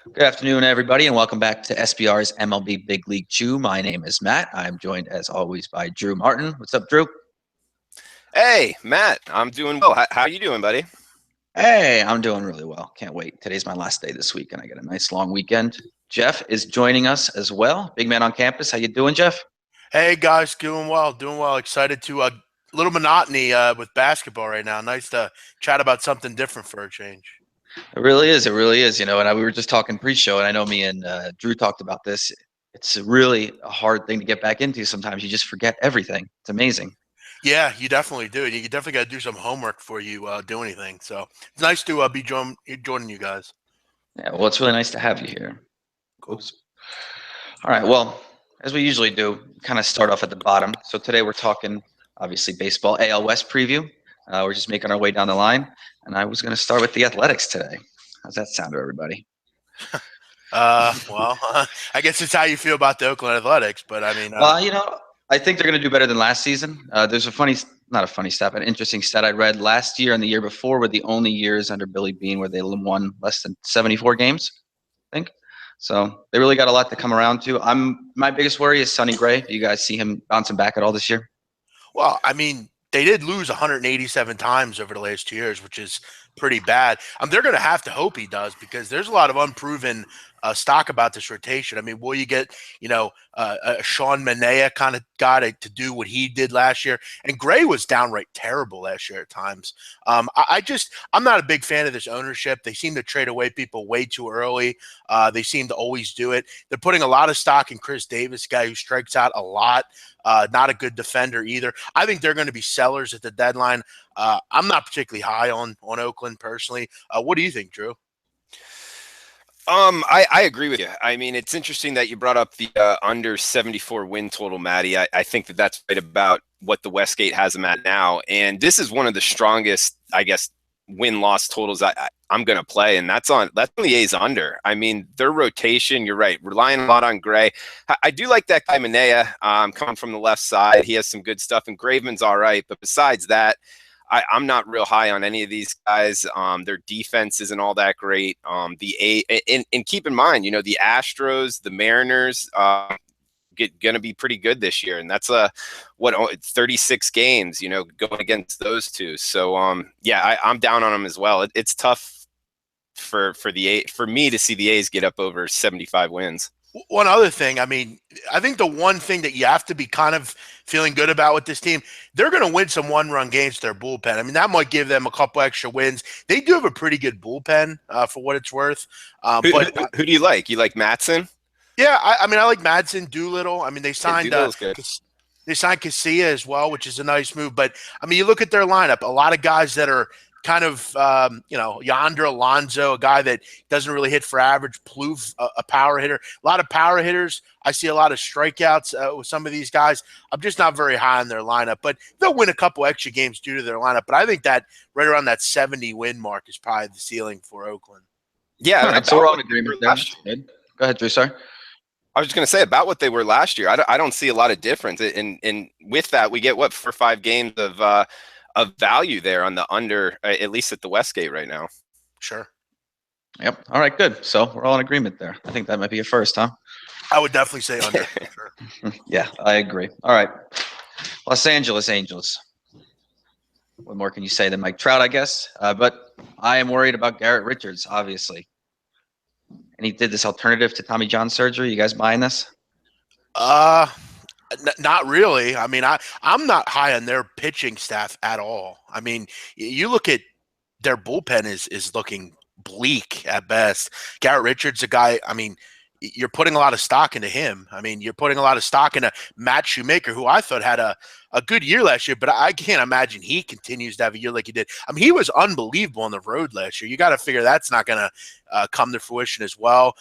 Good afternoon, everybody, and welcome back to SBR's MLB Big League Chew. My name is Matt. I'm joined, as always, by Drew Martin. What's up, Drew? Hey, Matt, I'm doing well. How you doing, buddy? Hey, I'm doing really well. Can't wait. Today's my last day this week, and I get a nice long weekend. Jeff is joining us as well. Big man on campus. How you doing, Jeff? Hey guys, doing well, doing well. Excited to little monotony with basketball right now. Nice to chat about something different for a change. It really is. It really is. We were just talking pre-show, and I know me and Drew talked about this. It's really a hard thing to get back into. Sometimes you just forget everything. It's amazing. Yeah, you definitely do. You definitely got to do some homework before you do anything. So it's nice to be joining you guys. Yeah, well, it's really nice to have you here. Cool. Oops. All right. Well, as we usually do, kind of start off at the bottom. So today we're talking, obviously, baseball AL West preview. We're just making our way down the line, and I was going to start with the Athletics today. How's that sound to everybody? I guess it's how you feel about the Oakland Athletics, but I mean, I think they're going to do better than last season. There's not a funny stat, but an interesting stat I read. Last year and the year before were the only years under Billy Beane where they won less than 74 games, I think. So they really got a lot to come around to. My biggest worry is Sonny Gray. Do you guys see him bouncing back at all this year? well, I mean, they did lose 187 times over the last 2 years, which is pretty bad. They're going to have to hope he does because there's a lot of unproven stock about this rotation. I mean, will you get, a Sean Manaea kind of guy to do what he did last year? And Gray was downright terrible last year at times. I'm not a big fan of this ownership. They seem to trade away people way too early. They seem to always do it. They're putting a lot of stock in Chris Davis, a guy who strikes out a lot. Not a good defender either. I think they're going to be sellers at the deadline. I'm not particularly high on Oakland personally. What do you think, Drew? I agree with you. I mean, it's interesting that you brought up the under 74 win total, Matty. I think that's right about what the Westgate has them at now. And this is one of the strongest, I guess, win-loss totals I'm going to play, and that's on the A's under. I mean, their rotation, you're right, relying a lot on Gray. I do like that guy Manaea coming from the left side. He has some good stuff, and Graveman's all right. But besides that, I'm not real high on any of these guys. Their defense isn't all that great. And keep in mind, the Astros, the Mariners, going to be pretty good this year, and that's 36 games, going against those two. So I'm down on them as well. It's tough for me to see the A's get up over 75 wins. One other thing, I mean, I think the one thing that you have to be kind of feeling good about with this team, they're going to win some one-run games to their bullpen. I mean, that might give them a couple extra wins. They do have a pretty good bullpen for what it's worth. Who do you like? You like Matson? Yeah, I mean, I like Madsen, Doolittle. I mean, they signed Casilla as well, which is a nice move. But I mean, you look at their lineup, a lot of guys that are kind of, Yonder Alonso, a guy that doesn't really hit for average, Plouffe, a power hitter. A lot of power hitters. I see a lot of strikeouts with some of these guys. I'm just not very high on their lineup, but they'll win a couple extra games due to their lineup. But I think that right around that 70 win mark is probably the ceiling for Oakland. Yeah, right, so we're all in agreement there. Go ahead, Drew. Sorry. I was just going to say about what they were last year. I don't see a lot of difference. And with that, we get 4 or 5 games of value there on the under, at least at the Westgate right now. Sure. Yep. All right, good. So we're all in agreement there. I think that might be a first, huh? I would definitely say under. Sure. Yeah, I agree. All right. Los Angeles Angels. What more can you say than Mike Trout, I guess? But I am worried about Garrett Richards, obviously. And he did this alternative to Tommy John surgery. You guys buying this? Not really. I mean, I'm not high on their pitching staff at all. I mean, you look at their bullpen is looking bleak at best. Garrett Richards, a guy, I mean, you're putting a lot of stock into him. I mean, you're putting a lot of stock into Matt Shoemaker, who I thought had a good year last year, but I can't imagine he continues to have a year like he did. I mean, he was unbelievable on the road last year. You got to figure that's not going to come to fruition as well.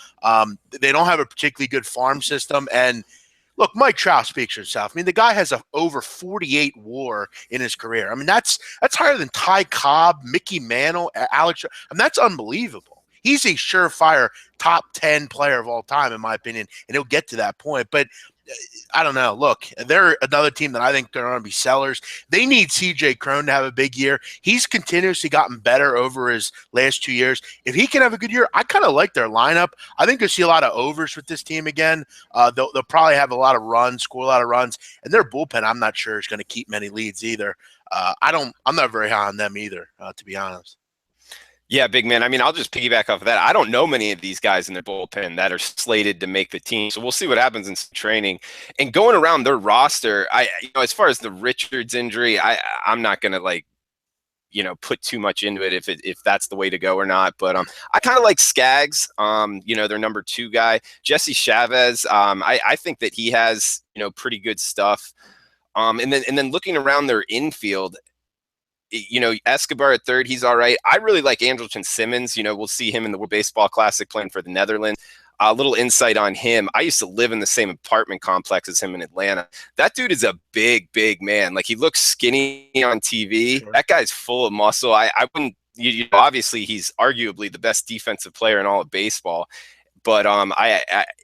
They don't have a particularly good farm system. And look, Mike Trout speaks for himself. I mean, the guy has over 48 WAR in his career. I mean, that's higher than Ty Cobb, Mickey Mantle, Alex. I mean, that's unbelievable. He's a surefire top 10 player of all time, in my opinion, and he'll get to that point. But I don't know. Look, they're another team that I think they're going to be sellers. They need C.J. Cron to have a big year. He's continuously gotten better over his last 2 years. If he can have a good year, I kind of like their lineup. I think you'll see a lot of overs with this team again. They'll probably have a lot of runs, score a lot of runs, and their bullpen, I'm not sure is going to keep many leads either. I'm not very high on them either, to be honest. Yeah, big man. I mean, I'll just piggyback off of that. I don't know many of these guys in their bullpen that are slated to make the team. So we'll see what happens in training. And going around their roster, as far as the Richards injury, I'm not going to put too much into it if that's the way to go or not. But I kind of like Skaggs, their number 2 guy. Jesse Chavez, I think that he has, pretty good stuff. And then looking around their infield, Escobar at third, he's all right. I really like Andrelton Simmons. We'll see him in the World Baseball Classic playing for the Netherlands. A little insight on him. I used to live in the same apartment complex as him in Atlanta. That dude is a big, big man. Like, he looks skinny on TV. Sure. That guy's full of muscle. I wouldn't, obviously he's arguably the best defensive player in all of baseball. But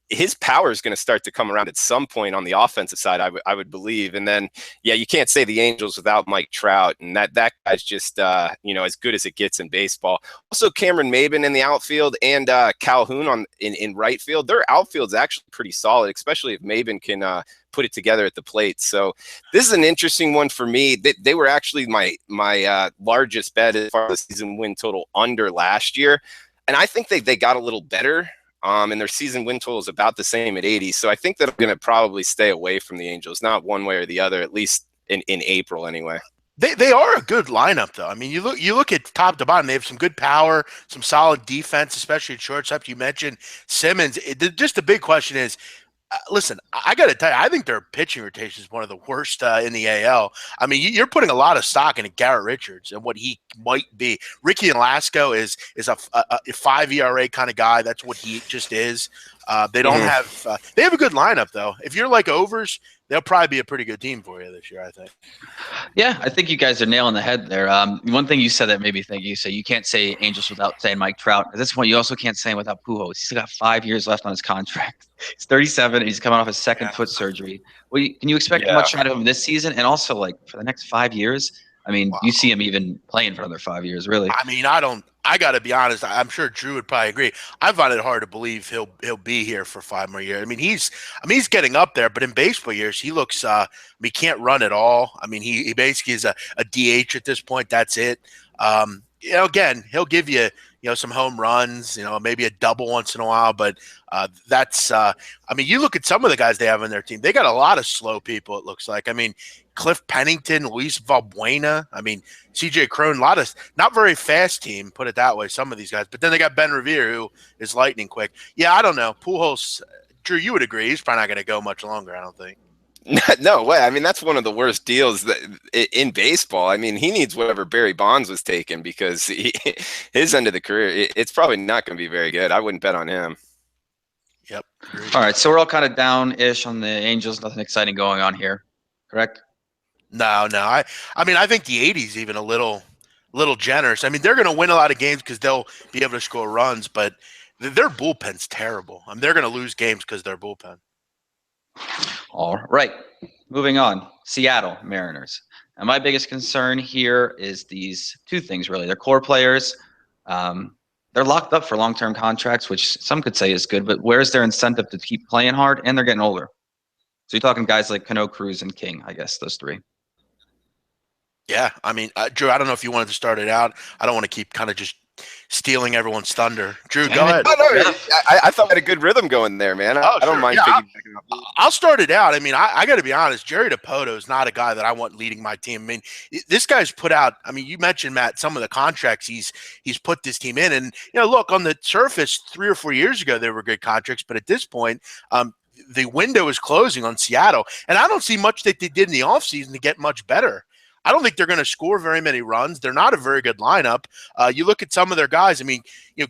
his power is going to start to come around at some point on the offensive side, I would believe. And then, you can't say the Angels without Mike Trout, and that guy's just as good as it gets in baseball. Also, Cameron Maben in the outfield and Calhoun in right field. Their outfield's actually pretty solid, especially if Maben can put it together at the plate. So this is an interesting one for me. They were actually my largest bet as far as the season win total under last year, and I think they got a little better. And their season win total is about the same at 80. So I think that I'm going to probably stay away from the Angels, not one way or the other, at least in April anyway. They are a good lineup, though. I mean, you look at top to bottom. They have some good power, some solid defense, especially at shortstop. You mentioned Simmons. Just the big question is, listen, I got to tell you, I think their pitching rotation is one of the worst in the AL. I mean, you're putting a lot of stock into Garrett Richards and what he might be. Ricky Velasco is a 5 ERA kind of guy. That's what he just is. They don't have they have a good lineup, though. If you're like overs, they'll probably be a pretty good team for you this year, I think. Yeah, I think you guys are nailing the head there. One thing you said that made me think, you can't say Angels without saying Mike Trout. At this point, you also can't say him without Pujols. He's got 5 years left on his contract. He's 37. And he's coming off his second foot surgery. Well, can you expect much out of him this season? And also, for the next 5 years? I mean, you see him even playing for another 5 years, really. I mean, I got to be honest. I'm sure Drew would probably agree. I find it hard to believe he'll be here for 5 more years. I mean, he's getting up there, but in baseball years, he looks. He can't run at all. I mean, he basically is a DH at this point. That's it. Again, he'll give you some home runs. Maybe a double once in a while, but that's. I mean, you look at some of the guys they have on their team. They got a lot of slow people. It looks like. I mean, Cliff Pennington, Luis Valbuena. I mean, C.J. Cron, a lot of not very fast team, put it that way, some of these guys. But then they got Ben Revere, who is lightning quick. Yeah, I don't know. Pujols, Drew, you would agree. He's probably not going to go much longer, I don't think. No way. I mean, that's one of the worst deals in baseball. I mean, he needs whatever Barry Bonds was taking because his end of the career, it's probably not going to be very good. I wouldn't bet on him. Yep. All right, so we're all kind of down-ish on the Angels. Nothing exciting going on here, correct? No. I mean, I think the 80s even a little generous. I mean, they're going to win a lot of games because they'll be able to score runs, but their bullpen's terrible. I mean, they're going to lose games because their bullpen. All right, moving on. Seattle Mariners. And my biggest concern here is these two things, really. They're core players. They're locked up for long-term contracts, which some could say is good, but where's their incentive to keep playing hard? And they're getting older. So you're talking guys like Cano, Cruz, and King, I guess, those three. Yeah, I mean, Drew, I don't know if you wanted to start it out. I don't want to keep kind of just stealing everyone's thunder. Drew, go ahead. I thought I had a good rhythm going there, man. I don't mind piggybacking up. I'll start it out. I mean, I got to be honest. Jerry Dipoto is not a guy that I want leading my team. I mean, this guy's put out. I mean, you mentioned, Matt, some of the contracts he's put this team in, and look, on the surface, 3 or 4 years ago they were good contracts, but at this point, the window is closing on Seattle, and I don't see much that they did in the offseason to get much better. I don't think they're going to score very many runs. They're not a very good lineup. You look at some of their guys. I mean,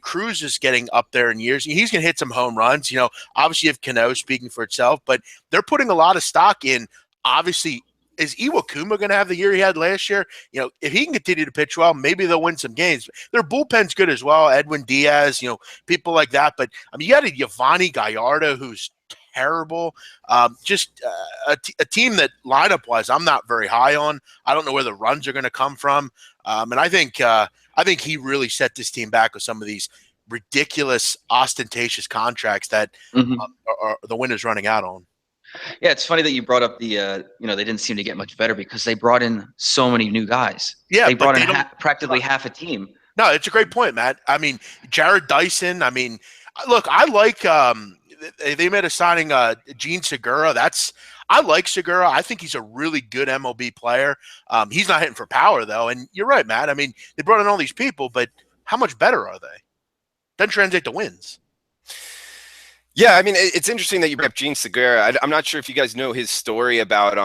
Cruz is getting up there in years. He's going to hit some home runs. Obviously you have Cano speaking for itself, but they're putting a lot of stock in. Obviously, is Iwakuma going to have the year he had last year? If he can continue to pitch well, maybe they'll win some games. Their bullpen's good as well. Edwin Diaz, people like that. But I mean, you got a Giovanni Gallardo who's terrible. Just a team that lineup-wise I'm not very high on. I don't know where the runs are going to come from. And I think he really set this team back with some of these ridiculous, ostentatious contracts that are the Windows running out on. Yeah, it's funny that you brought up the they didn't seem to get much better because they brought in so many new guys. Yeah, they brought in practically half a team. No, it's a great point, Matt. I mean, Jared Dyson. I mean, look, I like they made a signing, Gene Segura. I like Segura. I think he's a really good MLB player. He's not hitting for power though, and you're right, Matt. I mean, they brought in all these people, but how much better are they? Doesn't translate to wins. Yeah, I mean, it's interesting that you brought up Gene Segura. I'm not sure if you guys know his story about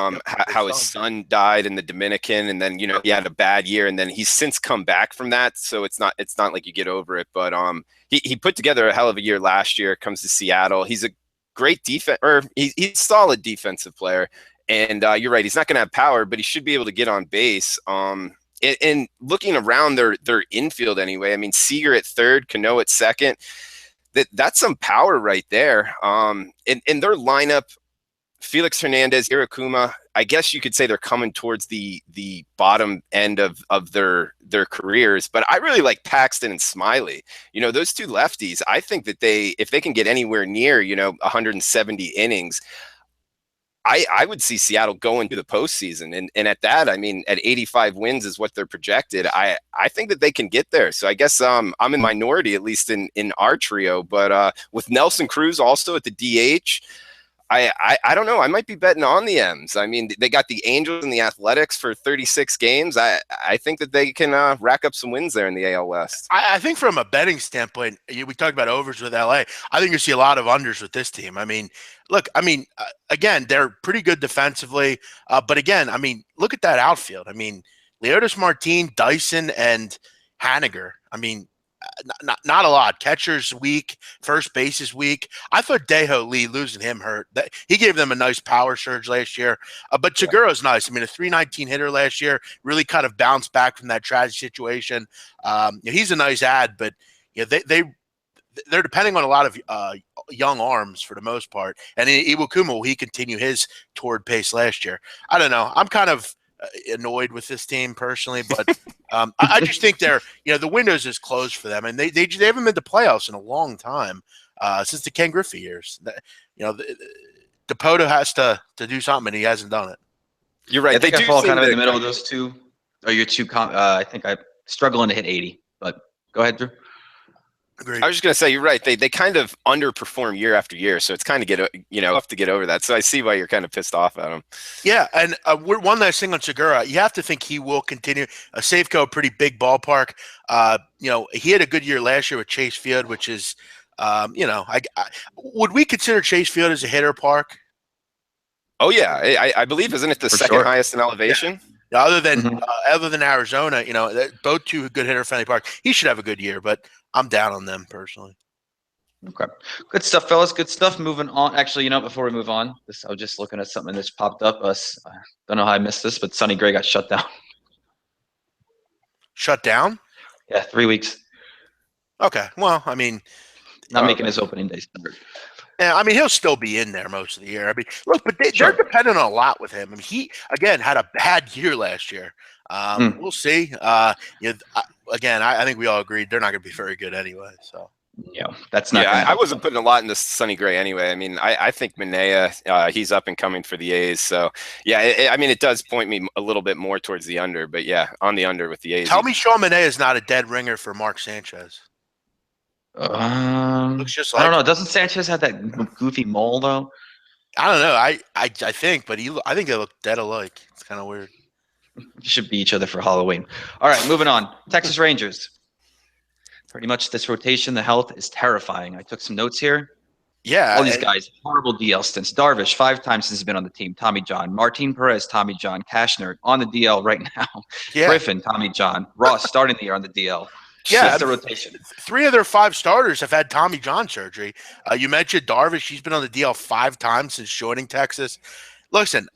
how his son died in the Dominican, and then he had a bad year, and then he's since come back from that. So it's not like you get over it. But he put together a hell of a year last year. Comes to Seattle. He's a great he's a solid defensive player, and you're right. He's not going to have power, but he should be able to get on base. And looking around their infield anyway, I mean, Seager at third, Cano at second. That's some power right there. In their lineup, Felix Hernandez, Irakuma, I guess you could say they're coming towards the bottom end of their careers. But I really like Paxton and Smiley. Those two lefties, I think that if they can get anywhere near 170 innings, I would see Seattle going to the postseason. And at that, I mean, at 85 wins is what they're projected. I think that they can get there. So I guess I'm in minority, at least in our trio. But with Nelson Cruz also at the DH, I don't know. I might be betting on the M's. I mean, they got the Angels and the Athletics for 36 games. I think that they can rack up some wins there in the AL West. I think from a betting standpoint, we talked about overs with LA. I think you see a lot of unders with this team. I mean, look, again, they're pretty good defensively. But again, I mean, look at that outfield. I mean, Leotis Martin, Dyson, and Haniger. I mean, not a lot. Catcher's weak. First base is weak. I thought Daeho Lee, losing him, hurt. He gave them a nice power surge last year. But Segura's nice. I mean, a 319 hitter last year, really kind of bounced back from that tragic situation. He's a nice ad, but they're depending on a lot of young arms for the most part. And Iwakuma, will he continue his toward pace last year? I don't know. I'm kind of annoyed with this team personally, but I just think the windows is closed for them, and they haven't been to playoffs in a long time, since the Ken Griffey years. DePoto has to do something, and he hasn't done it. You're right. I think I fall kind of in the middle of those two. Or your two. I think I'm struggling to hit 80, but go ahead, Drew. Agreed. I was just gonna say you're right. They kind of underperform year after year, so it's kind of have to get over that. So I see why you're kind of pissed off at them. Yeah, and one last thing on Segura, you have to think he will continue. Safeco, pretty big ballpark. He had a good year last year with Chase Field, which is, would we consider Chase Field as a hitter park? Oh yeah, I believe, isn't it the second highest in elevation? Yeah. Other than Arizona, both two good hitter friendly park. He should have a good year, but I'm down on them personally. Okay. Good stuff, fellas. Good stuff. Moving on. Actually, before we move on, I was just looking at something that's popped up. I don't know how I missed this, but Sonny Gray got shut down. Shut down? Yeah, 3 weeks. Okay. Well, I mean, not making his opening day start. Yeah, I mean, he'll still be in there most of the year. I mean, look, but they're dependent on a lot with him. I mean, he, again, had a bad year last year. We'll see. Again, I think we all agreed they're not going to be very good anyway. So, that's not. Yeah, I wasn't putting a lot into Sonny Gray anyway. I mean, I think Minea, he's up and coming for the A's. So, yeah, it does point me a little bit more towards the under. But yeah, on the under with the A's. Tell me, Sean Minea is not a dead ringer for Mark Sanchez. Looks just like, I don't know. Doesn't Sanchez have that goofy mole though? I don't know. I think, but I think they look dead alike. It's kind of weird. Should be each other for Halloween. All right, moving on. Texas Rangers. Pretty much this rotation, the health is terrifying. I took some notes here. Yeah. All these guys, horrible DL stints. Darvish, 5 times since he's been on the team. Tommy John. Martin Perez, Tommy John. Cashner on the DL right now. Yeah. Griffin, Tommy John. Ross starting the year on the DL. Yeah, that's the rotation. 3 of their 5 starters have had Tommy John surgery. You mentioned Darvish. He's been on the DL 5 times since joining Texas. Listen,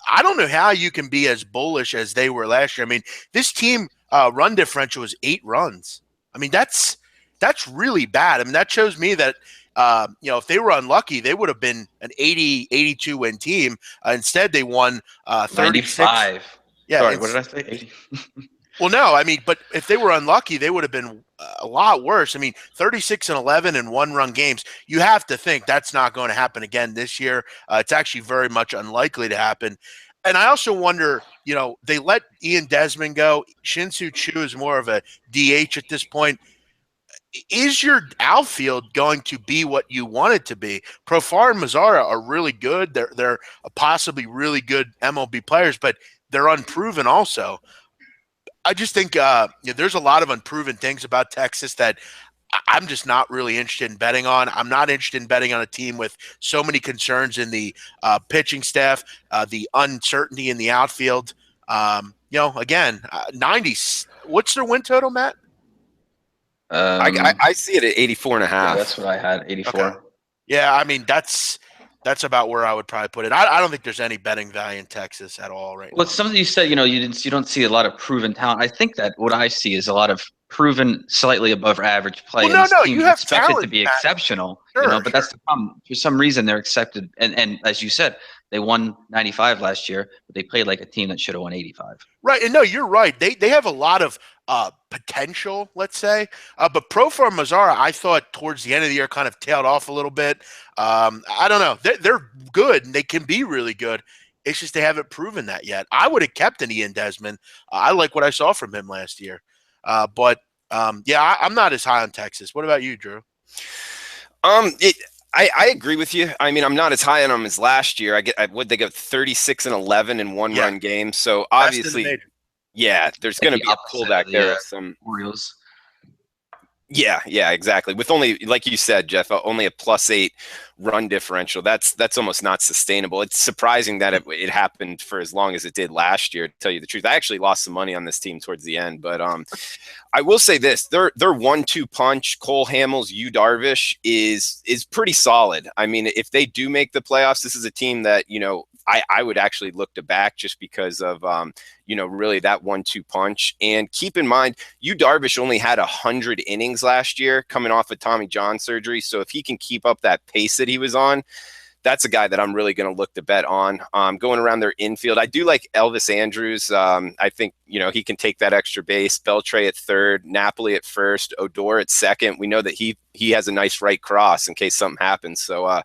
I don't know how you can be as bullish as they were last year. I mean, this team run differential was 8 runs. I mean, that's That's really bad. I mean, that shows me that, if they were unlucky, they would have been an 80, 82 win team. Instead, they won 36. 95. Yeah. Sorry, what did I say? 80. Well, no, I mean, but if they were unlucky, they would have been a lot worse. I mean, 36-11 in one-run games. You have to think that's not going to happen again this year. It's actually very much unlikely to happen. And I also wonder, they let Ian Desmond go. Shin-Soo Choo is more of a DH at this point. Is your outfield going to be what you want it to be? Profar and Mazzara are really good. They're possibly really good MLB players, but they're unproven also. I just think there's a lot of unproven things about Texas that I'm just not really interested in betting on. I'm not interested in betting on a team with so many concerns in the pitching staff, the uncertainty in the outfield. Again, 90s. What's their win total, Matt? I see it at 84.5. Yeah, that's what I had, 84. Okay. Yeah, I mean, that's about where I would probably put it. I don't think there's any betting value in Texas at all right now. Well, something you said, you don't see a lot of proven talent. I think that what I see is a lot of proven, slightly above average play. Well, no, you have expected talent, to be Matt. exceptional, Sure, but that's the problem. For some reason, they're accepted, and as you said, they won 95 last year, but they played like a team that should have won 85. Right, and no, you're right. They have a lot of potential, let's say. But Profar Mazzara, I thought towards the end of the year kind of tailed off a little bit. I don't know. They're good, and they can be really good. It's just they haven't proven that yet. I would have kept an Ian Desmond. I like what I saw from him last year. But I'm not as high on Texas. What about you, Drew? I agree with you. I mean, I'm not as high on them as last year. They go 36-11 in one-run games. So obviously, there's going to be a pullback there. Some Orioles. Yeah, exactly. With only, like you said, Jeff, only a +8 run differential. That's almost not sustainable. It's surprising that it happened for as long as it did last year, to tell you the truth. I actually lost some money on this team towards the end, but I will say this: their 1-2 punch, Cole Hamels, Yu Darvish, is pretty solid. I mean, if they do make the playoffs, this is a team that I would actually look to back just because of really that 1-2 punch. And keep in mind, Yu Darvish only had 100 innings last year coming off of Tommy John surgery. So if he can keep up that pace that he was on, that's a guy that I'm really going to look to bet on. Going around their infield, I do like Elvis Andrews. I think, he can take that extra base. Beltre at third, Napoli at first, Odor at second. We know that he has a nice right cross in case something happens. So I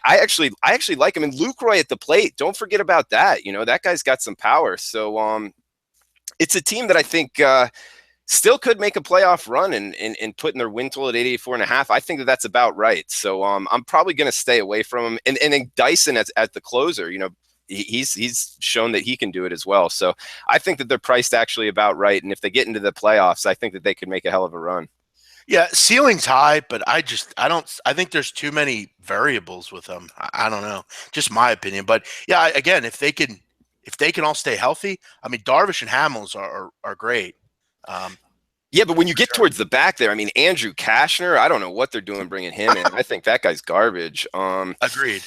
actually like him. And Lucroy at the plate, don't forget about that. That guy's got some power. So it's a team that I think still could make a playoff run and putting their win total at 84.5. I think that's about right. So I'm probably going to stay away from him. And then Dyson at the closer, he's shown that he can do it as well. So I think that they're priced actually about right. And if they get into the playoffs, I think that they could make a hell of a run. Yeah, ceiling's high, but I think there's too many variables with them. I don't know, just my opinion. But yeah, again, if they can all stay healthy, I mean, Darvish and Hamels are great. Yeah, but when you get towards the back there, I mean, Andrew Kashner, I don't know what they're doing bringing him in. I think that guy's garbage. Agreed.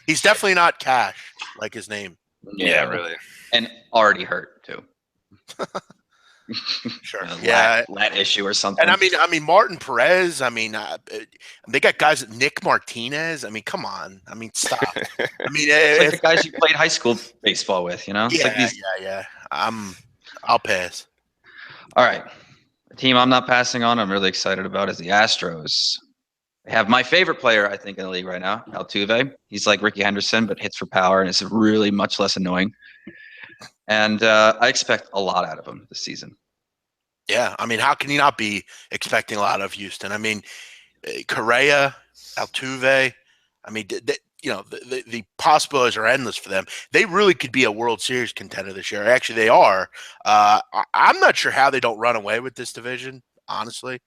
He's definitely not Cash, like his name. Yeah, really. And already hurt too. Sure. Lat issue or something. And I mean, Martin Perez. I mean, they got guys like Nick Martinez. I mean, come on. I mean, stop. I mean, it's like the guys you played high school baseball with. It's like these... Yeah. I'll pass. All right. The team I'm not passing on, I'm really excited about, is the Astros. They have my favorite player, I think, in the league right now, Altuve. He's like Ricky Henderson, but hits for power, and it's really much less annoying. And I expect a lot out of him this season. Yeah, I mean, how can you not be expecting a lot of Houston? I mean, Correa, Altuve. I mean, the possibilities are endless for them. They really could be a World Series contender this year. Actually, they are. I'm not sure how they don't run away with this division, honestly.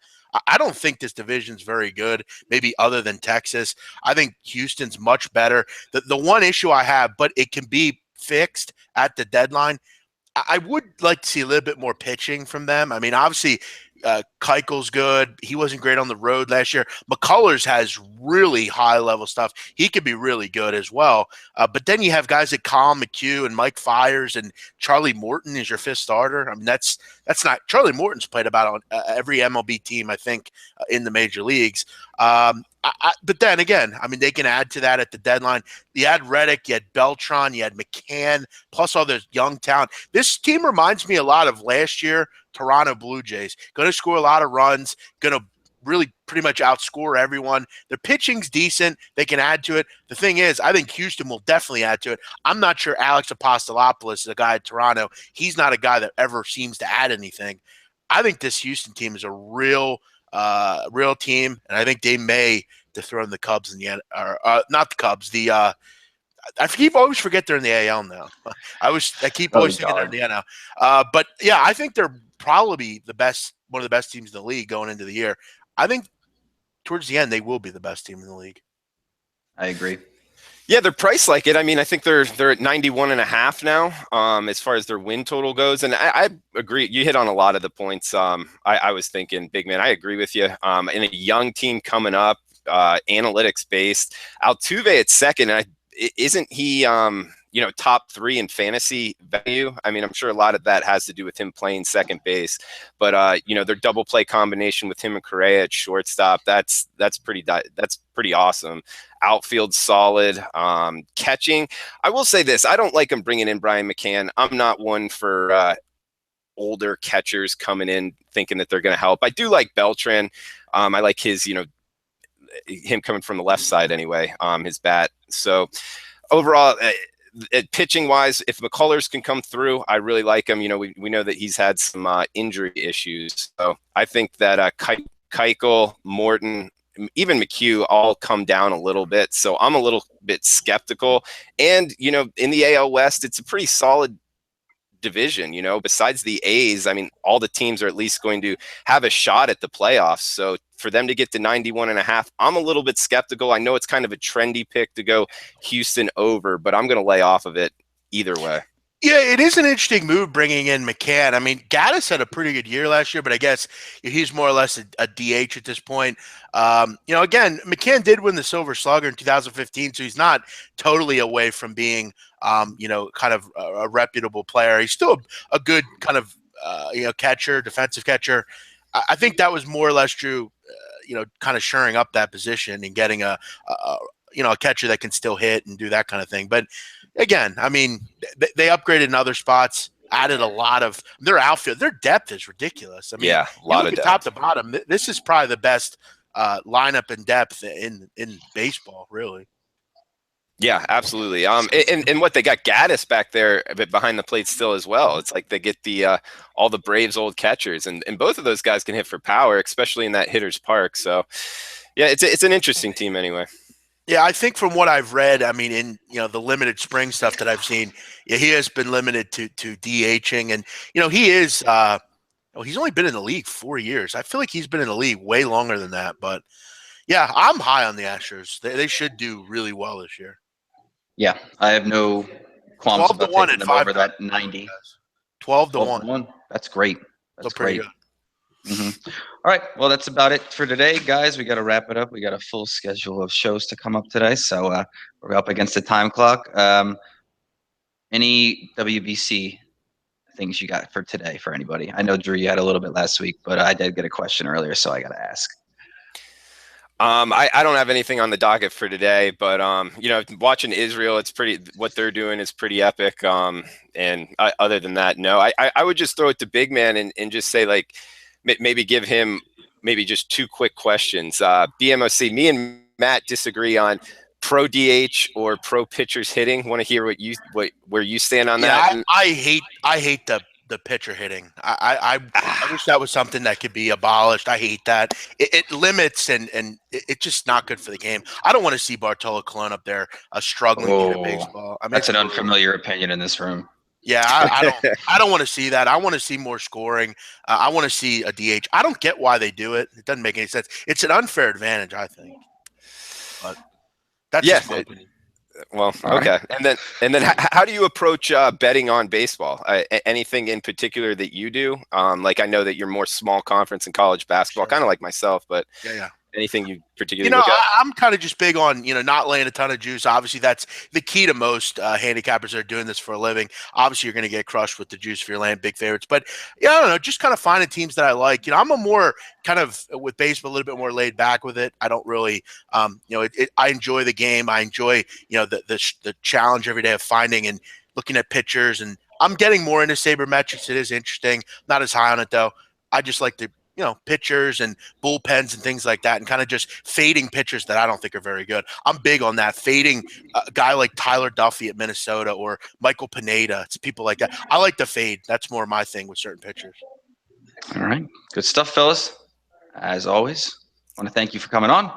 I don't think this division's very good, maybe other than Texas. I think Houston's much better. The one issue I have, but it can be fixed at the deadline, I would like to see a little bit more pitching from them. I mean, obviously, Keuchel's good. He wasn't great on the road last year. McCullers has really high-level stuff. He could be really good as well. But then you have guys like Colin McHugh and Mike Fiers and Charlie Morton is your fifth starter. I mean, that's That's not Charlie Morton's played about on every MLB team, I think, in the major leagues. But then again, I mean, they can add to that at the deadline. You had Reddick, you had Beltran, you had McCann, plus all this young talent. This team reminds me a lot of last year, Toronto Blue Jays. Going to score a lot of runs, going to really pretty much outscore everyone. Their pitching's decent. They can add to it. The thing is, I think Houston will definitely add to it. I'm not sure Alex Apostolopoulos, the guy at Toronto, he's not a guy that ever seems to add anything. I think this Houston team is a real team, and I think they may dethrone the Cubs in the end, or not the Cubs. I always forget they're in the AL now. I keep always thinking they're in the NL. But yeah, I think they're probably one of the best teams in the league going into the year. I think towards the end they will be the best team in the league. I agree. Yeah, they're priced like it. I mean, I think they're at 91.5 now, as far as their win total goes. And I agree. You hit on a lot of the points. I was thinking, big man, I agree with you. In a young team coming up, analytics based, Altuve at second. Isn't he, top 3 in fantasy value? I mean, I'm sure a lot of that has to do with him playing second base, but their double play combination with him and Correa at shortstop, that's pretty awesome. Outfield solid. Catching, I will say this: I don't like him bringing in Brian McCann. I'm not one for older catchers coming in thinking that they're going to help. I do like Beltran. I like his, him coming from the left side anyway, his bat. So overall, pitching wise, if McCullers can come through, I really like him. We know that he's had some injury issues. So I think that Keuchel, Morton, even McHugh all come down a little bit. So I'm a little bit skeptical. And, in the AL West, it's a pretty solid division. Besides the A's, I mean, all the teams are at least going to have a shot at the playoffs. So for them to get to 91.5, I'm a little bit skeptical. I know it's kind of a trendy pick to go Houston over, but I'm going to lay off of it either way. Yeah, it is an interesting move bringing in McCann. I mean, Gaddis had a pretty good year last year, but I guess he's more or less a DH at this point. Again, McCann did win the Silver Slugger in 2015, so he's not totally away from being, kind of a reputable player. He's still a good kind of, catcher, defensive catcher. I think that was more or less true, kind of shoring up that position and getting a catcher that can still hit and do that kind of thing. But again, I mean, they upgraded in other spots, added a lot of their outfield. Their depth is ridiculous. I mean, yeah, a lot of depth. Top to bottom, this is probably the best lineup in depth in baseball, really. Yeah, absolutely. And what they got Gaddis back there behind the plate still as well. It's like they get all the Braves old catchers, and both of those guys can hit for power, especially in that hitter's park. So, yeah, it's an interesting team anyway. Yeah, I think from what I've read, I mean, in the limited spring stuff that I've seen, he has been limited to DHing, and he is. He's only been in the league 4 years. I feel like he's been in the league way longer than that. But yeah, I'm high on the Astros. They should do really well this year. Yeah, I have no qualms about taking them over that 90. 12-1. That's great. That's pretty great. Good. Mm-hmm. All right. Well, that's about it for today, guys. We got to wrap it up. We got a full schedule of shows to come up today, so we're up against the time clock. Any WBC things you got for today for anybody? I know, Drew, you had a little bit last week, but I did get a question earlier, so I got to ask. I don't have anything on the docket for today, but watching Israel, what they're doing is pretty epic. Other than that, no. I would just throw it to Big Man and just say, like, maybe give him maybe just 2 quick questions. BMOC, me and Matt disagree on pro DH or pro pitchers hitting. Want to hear where you stand on that? Yeah, I hate the pitcher hitting. I wish that was something that could be abolished. I hate that. It limits and it's just not good for the game. I don't want to see Bartolo Colon up there struggling to hit baseball. I mean, that's an unfamiliar opinion in this room. Yeah, I don't want to see that. I want to see more scoring. I want to see a DH. I don't get why they do it. It doesn't make any sense. It's an unfair advantage, I think. But that's just my opinion. Well, okay. Right. And then how do you approach betting on baseball? Anything in particular that you do? Like, I know that you're more small conference and college basketball, kind of like myself, but yeah. Anything you You particularly know, look at? I'm kind of just big on, not laying a ton of juice. Obviously, that's the key to most handicappers that are doing this for a living. Obviously, you're going to get crushed with the juice if you're laying big favorites. But, yeah, I don't know, just kind of finding teams that I like. I'm a more kind of, with baseball, a little bit more laid back with it. I don't really, I enjoy the game. I enjoy, the challenge every day of finding and looking at pitchers. And I'm getting more into sabermetrics. It is interesting. Not as high on it, though. I just like to, pitchers and bullpens and things like that, and kind of just fading pitchers that I don't think are very good. I'm big on that, fading a guy like Tyler Duffy at Minnesota or Michael Pineda. It's people like that. I like to fade. That's more my thing with certain pitchers. All right. Good stuff, fellas. As always, I want to thank you for coming on.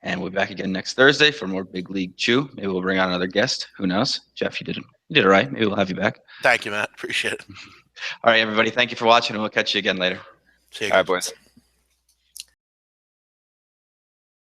And we'll be back again next Thursday for more Big League Chew. Maybe we'll bring on another guest. Who knows? Jeff, you did it right. Maybe we'll have you back. Thank you, Matt. Appreciate it. All right, everybody. Thank you for watching, and we'll catch you again later. See you All guys. right, boys.